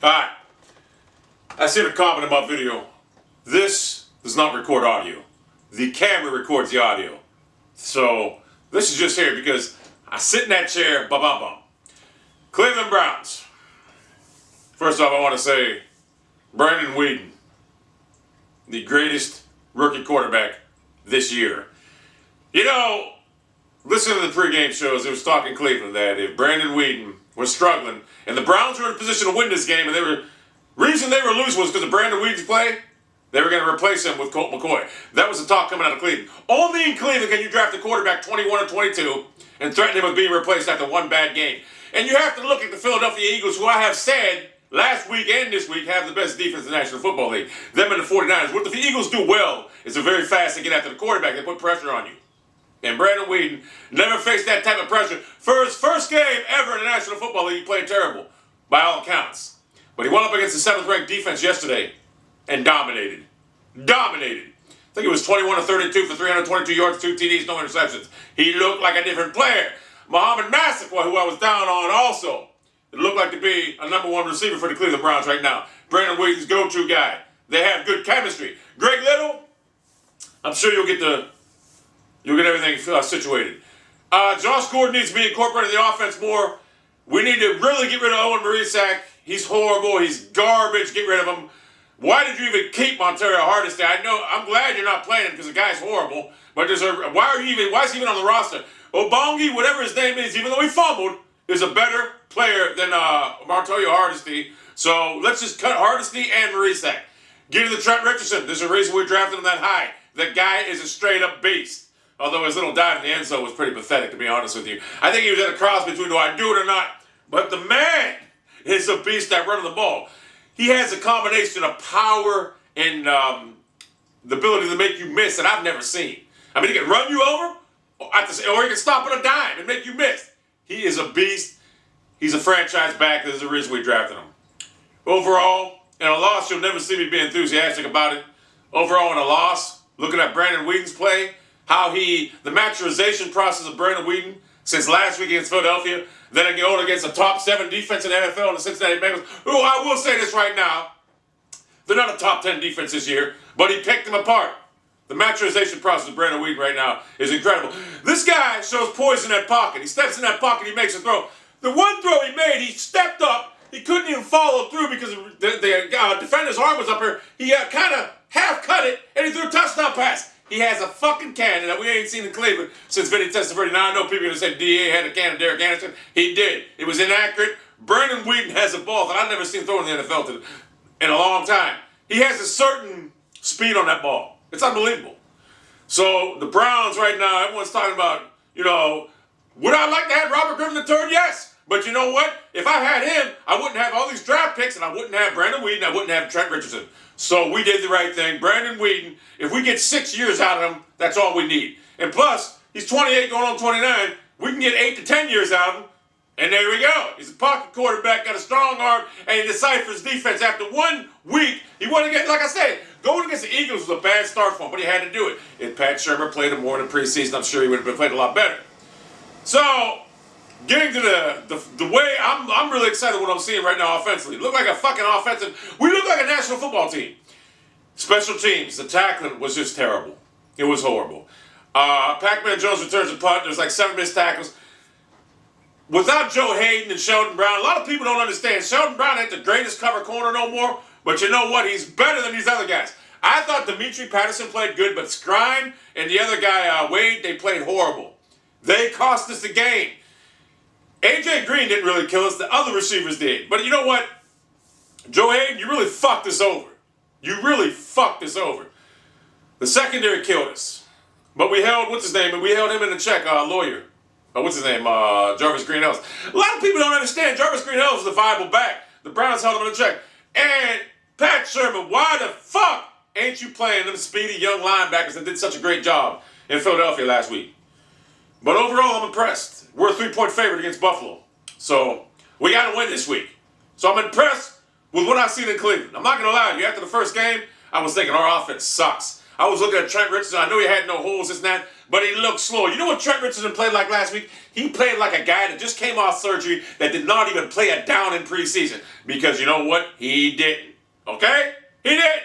Alright, I seen a comment in my video. This does not record audio. The camera records the audio. So, this is just here because I sit in that chair, ba-bum-bum. Cleveland Browns. First off, I want to say, Brandon Weeden, the greatest rookie quarterback this year. You know, listening to the pregame shows, it was talking Cleveland that if Brandon Weeden was struggling, and the Browns were in a position to win this game, and the reason they were losing was because of Brandon Weeden's play, they were going to replace him with Colt McCoy. That was the talk coming out of Cleveland. Only in Cleveland can you draft a quarterback 21 or 22 and threaten him with being replaced after one bad game. And you have to look at the Philadelphia Eagles, who I have said last week and this week have the best defense in the National Football League. Them and the 49ers. What the Eagles do well is they're very fast to get after the quarterback. They put pressure on you. And Brandon Weeden never faced that type of pressure. For his first game ever in the National Football League, he played terrible, by all accounts. But he went up against the 7th-ranked defense yesterday and dominated. Dominated. I think it was 21 of 32 for 322 yards, 2 TDs, no interceptions. He looked like a different player. Muhammad Massaquoi, who I was down on also, it looked like to be a #1 receiver for the Cleveland Browns right now. Brandon Weeden's go-to guy. They have good chemistry. Greg Little, I'm sure you'll get everything situated. Josh Gordon needs to be incorporated in the offense more. We need to really get rid of Owen Marisak. He's horrible. He's garbage. Get rid of him. Why did you even keep Montario Hardesty? I know. I'm glad you're not playing him because the guy's horrible. But why is he even on the roster? Obongi, whatever his name is, even though he fumbled, is a better player than Montario Hardesty. So let's just cut Hardesty and Marisak. Get to the Trent Richardson. There's a reason we drafted him that high. The guy is a straight-up beast. Although his little dive in the end zone was pretty pathetic, to be honest with you. I think he was at a cross between do I do it or not. But the man is a beast at running the ball. He has a combination of power and the ability to make you miss that I've never seen. I mean, he can run you over, or he can stop on a dime and make you miss. He is a beast. He's a franchise back. There's a reason we drafted him. Overall, in a loss, you'll never see me be enthusiastic about it. Overall, in a loss, looking at Brandon Weeden's play, how the maturization process of Brandon Weeden since last week against Philadelphia, then going against a top 7 defense in the NFL and the Cincinnati Bengals, who I will say this right now, they're not a top 10 defense this year, but he picked them apart. The maturization process of Brandon Weeden right now is incredible. This guy shows poise in that pocket. He steps in that pocket, he makes a throw. The one throw he made, he stepped up, he couldn't even follow through because the defender's arm was up here. He kind of half cut it, and he threw a touchdown pass. He has a fucking cannon that we ain't seen in Cleveland since Vinny Testaverde. Now, I know people are going to say DA had a cannon, Derek Anderson. He did. It was inaccurate. Brandon Weeden has a ball that I've never seen thrown in the NFL in a long time. He has a certain speed on that ball. It's unbelievable. So, the Browns right now, everyone's talking about, would I like to have Robert Griffin III? Yes. But you know what? If I had him, I wouldn't have all these draft picks, and I wouldn't have Brandon Weeden, I wouldn't have Trent Richardson. So we did the right thing. Brandon Weeden, if we get 6 years out of him, that's all we need. And plus, he's 28 going on 29. We can get 8 to 10 years out of him, and there we go. He's a pocket quarterback, got a strong arm, and he deciphers defense. After 1 week, he went against, like I said, going against the Eagles was a bad start for him, but he had to do it. If Pat Shermer played him more in the preseason, I'm sure he would have played a lot better. So, getting to the way, I'm really excited what I'm seeing right now offensively. Look like a fucking offensive, we look like a national football team. Special teams, the tackling was just terrible. It was horrible. Pac-Man Jones returns a punt. There's like 7 missed tackles. Without Joe Hayden and Sheldon Brown, a lot of people don't understand. Sheldon Brown ain't the greatest cover corner no more, but you know what? He's better than these other guys. I thought Demetri Patterson played good, but Scrine and the other guy, Wade, they played horrible. They cost us the game. A.J. Green didn't really kill us. The other receivers did. But you know what? Joe Hayden, you really fucked us over. You really fucked us over. The secondary killed us. But we held, what's his name? And we held him in the check, lawyer. What's his name? Jarvis Green-Ellis. A lot of people don't understand. Jarvis Green-Ellis is a viable back. The Browns held him in the check. And Pat Shermer, why the fuck ain't you playing them speedy young linebackers that did such a great job in Philadelphia last week? But overall, I'm impressed. We're a 3-point favorite against Buffalo. So, we got to win this week. So, I'm impressed with what I've seen in Cleveland. I'm not going to lie to you. After the first game, I was thinking our offense sucks. I was looking at Trent Richardson. I knew he had no holes, this and that. but he looked slow. You know what Trent Richardson played like last week? He played like a guy that just came off surgery that did not even play a down in preseason. Because you know what? He didn't. Okay? He didn't.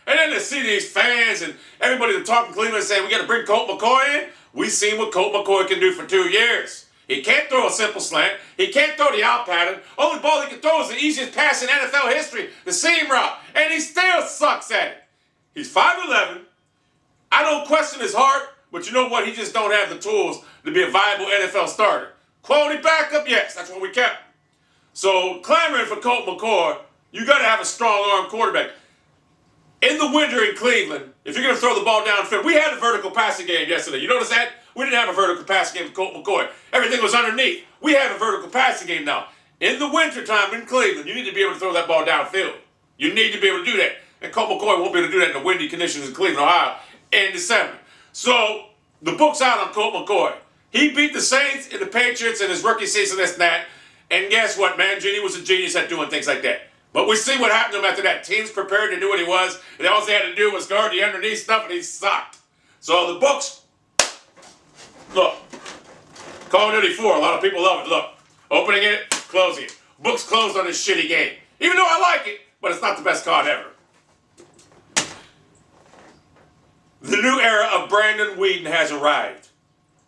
And then to see these fans and everybody that talk in Cleveland saying we got to bring Colt McCoy in, we've seen what Colt McCoy can do for 2 years. He can't throw a simple slant. He can't throw the out pattern. Only ball he can throw is the easiest pass in NFL history, the seam route. And he still sucks at it. He's 5'11". I don't question his heart, but you know what? He just don't have the tools to be a viable NFL starter. Quality backup, yes, that's what we kept. So clamoring for Colt McCoy, you got to have a strong-arm quarterback. In the winter in Cleveland, if you're going to throw the ball downfield, we had a vertical passing game yesterday. You notice that? We didn't have a vertical passing game with Colt McCoy. Everything was underneath. We have a vertical passing game now. In the wintertime in Cleveland, you need to be able to throw that ball downfield. You need to be able to do that. And Colt McCoy won't be able to do that in the windy conditions in Cleveland, Ohio, in December. So, the book's out on Colt McCoy. He beat the Saints and the Patriots in his rookie season, this and that. And guess what, man? Genie was a genius at doing things like that. But we see what happened to him after that. Teams prepared to do what he was, and all they had to do was guard the underneath stuff, and he sucked. So the books, look, Call of Duty 4, a lot of people love it. Look, opening it, closing it. Books closed on this shitty game. Even though I like it, but it's not the best card ever. The new era of Brandon Weeden has arrived.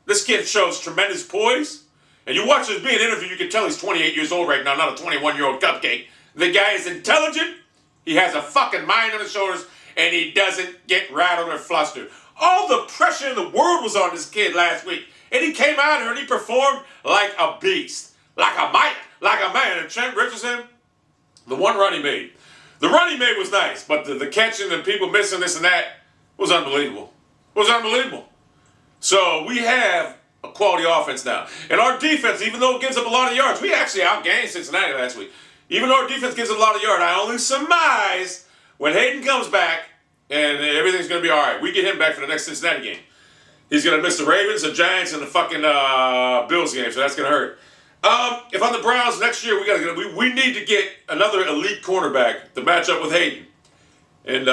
This kid shows tremendous poise. And you watch this being interviewed, you can tell he's 28 years old right now, not a 21-year-old cupcake. The guy is intelligent, he has a fucking mind on his shoulders, and he doesn't get rattled or flustered. All the pressure in the world was on this kid last week, and he came out here and he performed like a beast, like a man. And Trent Richardson, the one run he made. The run he made was nice, but the catching and people missing this and that was unbelievable. It was unbelievable. So we have a quality offense now. And our defense, even though it gives up a lot of yards, we actually outgained Cincinnati last week. Even though our defense gives up a lot of yards, I only surmise when Hayden comes back and everything's going to be all right. We get him back for the next Cincinnati game. He's going to miss the Ravens, the Giants, and the fucking Bills game, so that's going to hurt. If I'm the Browns next year, we need to get another elite cornerback to match up with Hayden. And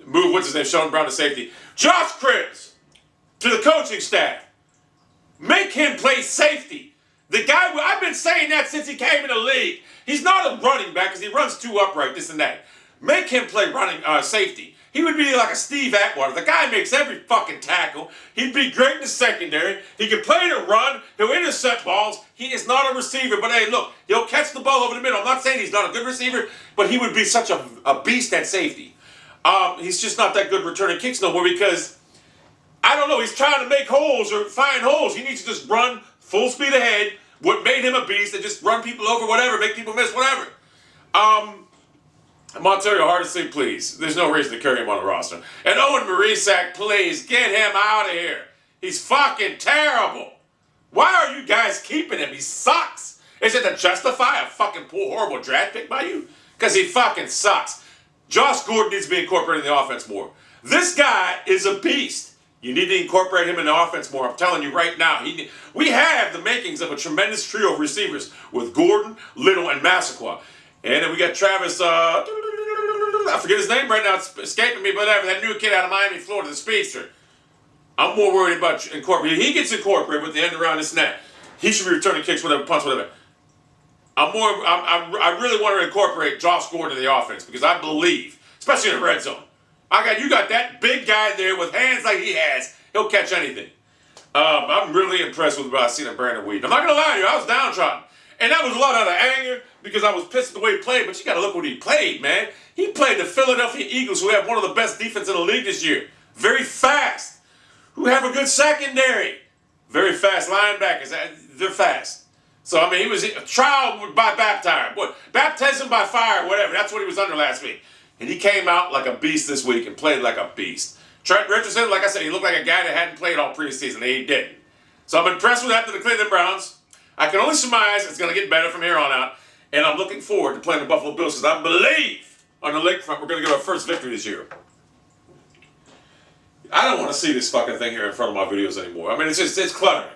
move, what's his name, Sean Brown to safety. Josh Cribbs to the coaching staff. Make him play safety. The guy, I've been saying that since he came in the league. He's not a running back because he runs too upright, this and that. Make him play running safety. He would be like a Steve Atwater. The guy makes every fucking tackle. He'd be great in the secondary. He can play the run. He'll intercept balls. He is not a receiver, but hey, look, he'll catch the ball over the middle. I'm not saying he's not a good receiver, but he would be such a beast at safety. He's just not that good returning kicks no more because, I don't know, he's trying to make holes or find holes. He needs to just run full speed ahead. What made him a beast and just run people over, whatever, make people miss, whatever. Montario, hard to say, please. There's no reason to carry him on the roster. And Owen Marisak, please, get him out of here. He's fucking terrible. Why are you guys keeping him? He sucks. Is it to justify a fucking poor, horrible draft pick by you? Because he fucking sucks. Josh Gordon needs to be incorporated in the offense more. This guy is a beast. You need to incorporate him in the offense more. I'm telling you right now. We have the makings of a tremendous trio of receivers with Gordon, Little, and Massaquoi. And then we got Travis, I forget his name right now. It's escaping me, but whatever. That new kid out of Miami, Florida, the speedster. I'm more worried about incorporating. He gets incorporated with the end around this and that. He should be returning kicks, whatever, punts, whatever. I really want to incorporate Josh Gordon in the offense because I believe, especially in the red zone, you got that big guy there with hands like he has. He'll catch anything. I'm really impressed with what I seen of Brandon Weeden. I'm not going to lie to you. I was downtrodden. And that was a lot out of anger because I was pissed at the way he played. But you got to look what he played, man. He played the Philadelphia Eagles, who have one of the best defense in the league this year. Very fast. Who have a good secondary. Very fast linebackers. They're fast. So, I mean, he was a trial by baptism by fire, whatever. That's what he was under last week. And he came out like a beast this week and played like a beast. Trent Richardson, like I said, he looked like a guy that hadn't played all preseason, and he didn't. So I'm impressed with that to the Cleveland Browns. I can only surmise it's going to get better from here on out. And I'm looking forward to playing the Buffalo Bills because I believe on the lakefront we're going to get our first victory this year. I don't want to see this fucking thing here in front of my videos anymore. I mean, it's cluttering.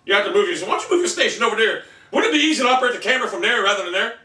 You have to move your... Why don't you move your station over there? Wouldn't it be easy to operate the camera from there rather than there?